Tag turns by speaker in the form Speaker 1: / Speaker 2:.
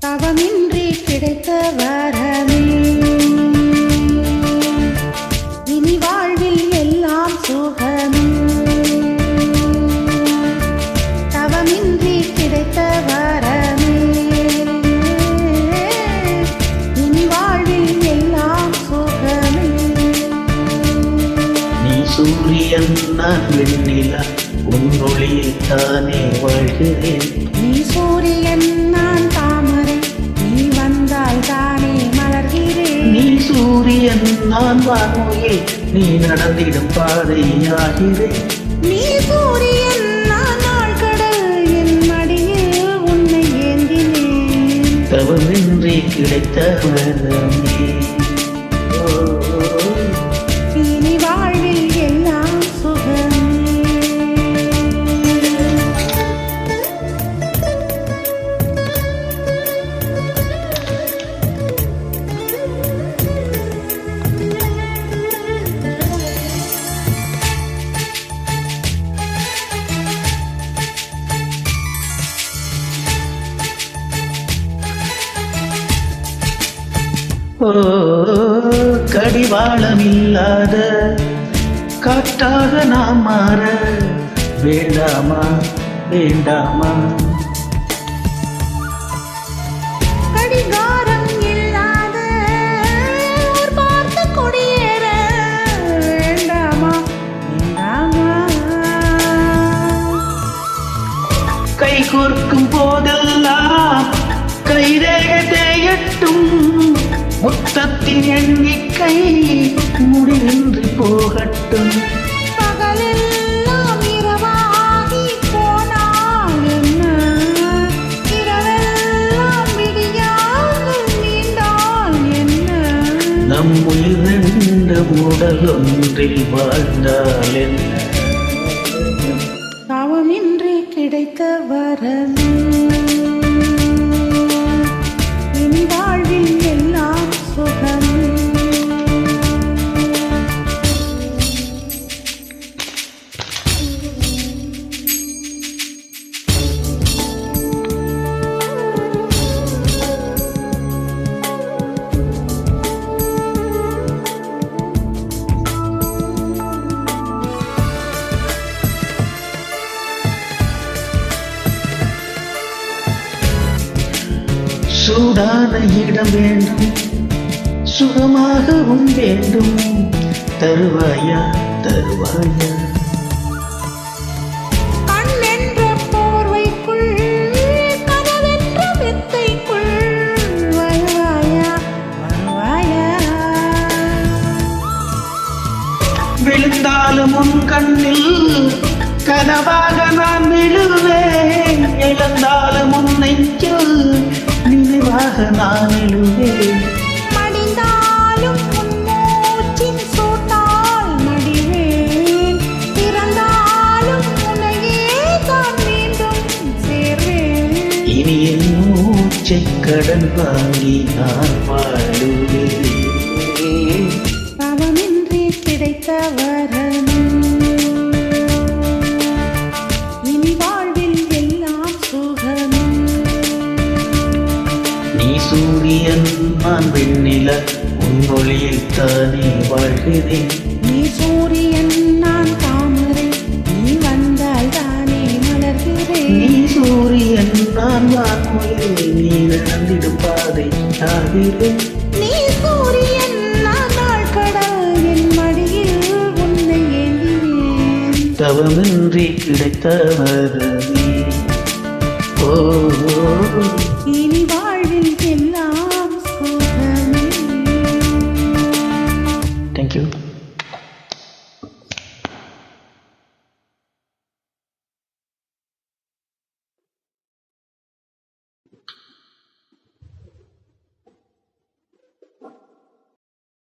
Speaker 1: தவமின்றி கிடைத்த வரமே இனி வாழ்வில் எல்லாம் சுகமே. தவமின்றி கிடைத்த வரமே இனி வாழ்வில் எல்லாம் சுகமே.
Speaker 2: நீ சூரியன் நான் வெண்ணிலா உன் ஒளியில் தானே வாழ்கிறேன்.
Speaker 1: நீ சூரியன் நான் தாமரை நீ வந்தால் தானே மலர்கிறேன்.
Speaker 2: நீ சூரியன் நான் வானோயில் நீ நடந்திடும் பாதையாகிறேன்.
Speaker 1: நீ சூரியன் நான் ஆழ்கடல் என் மடியில் உன்னை ஏந்தினேன்.
Speaker 2: தவமின்றி கிடைத்த வரமே
Speaker 1: இனி வாழ்வில் எல்லாம் சுகமே.
Speaker 2: ஓ கடிவாளமில்லாத காற்றாக நாம் மாற வேண்டாமா வேண்டாமா.
Speaker 1: கடிகாரம் இல்லாத ஊர் பார்த்து கொடியேற வேண்டாமா வேண்டாமா.
Speaker 2: கை கோர்க்கும் போதெல்லாம் கைரேக தேயட்டும். முத்தத்தின் எண்ணிக்கை முடிவின்றி போகட்டும்.
Speaker 1: பகலெல்லாம் இரவாகி போனால் என்ன இரவெல்லாம் விடியாமல் நீண்டால் என்ன.
Speaker 2: நம் உயிர் ரெண்டு உடல் ஒன்றில் வாழ்ந்தால் என்ன.
Speaker 1: தவமின்றி கிடைத்த வரமே இனி வாழ்வில் எல்லாம் சுகமே.
Speaker 2: சூடான இடம் வேண்டும் சுகமாகவும் வேண்டும். தருவாயா தருவாயா.
Speaker 1: கண்ணென்ற போர்வைக்குள் கனவென்ற மெத்தைக்குள் வருவாயா வருவாயா.
Speaker 2: விழுந்தாலும் உன் கண்ணில் கனவாக நான் விழுவேன். இழந்தாலும் உன் நெஞ்சில் நினைவாக நான் எழுவேன்.
Speaker 1: மடிந்தாலும் உன் மூச்சின் சூட்டால் மடிவேன். பிறந்தாலும் உன்னையே தான் மீண்டும் சேர்வேன்.
Speaker 2: இனி என் மூச்சை கடன் வாங்கி நான் வாழுவேன்.
Speaker 1: தவமின்றி கிடைத்த வரமே இனி வாழ்வில் எல்லாம் சுகமே.
Speaker 2: நீ சூரியன் நான் வெண்ணிலா உன் ஒளியில் தானே வாழ்கிறேன்.
Speaker 1: நீ சூரியன் நான் தாமரை நீ வந்தால் தானே மலர்கிறேன்.
Speaker 2: நீ சூரியன் நான் வானோயில் நீ நடந்திடும் பாதை ஆகிறேன்.
Speaker 1: நீ சூரியன் நான் ஆழ்கடல் என் மடியில் உன்னை ஏந்தினேன்.
Speaker 2: தவமின்றி கிடைத்த வரமே ஓ
Speaker 1: இனி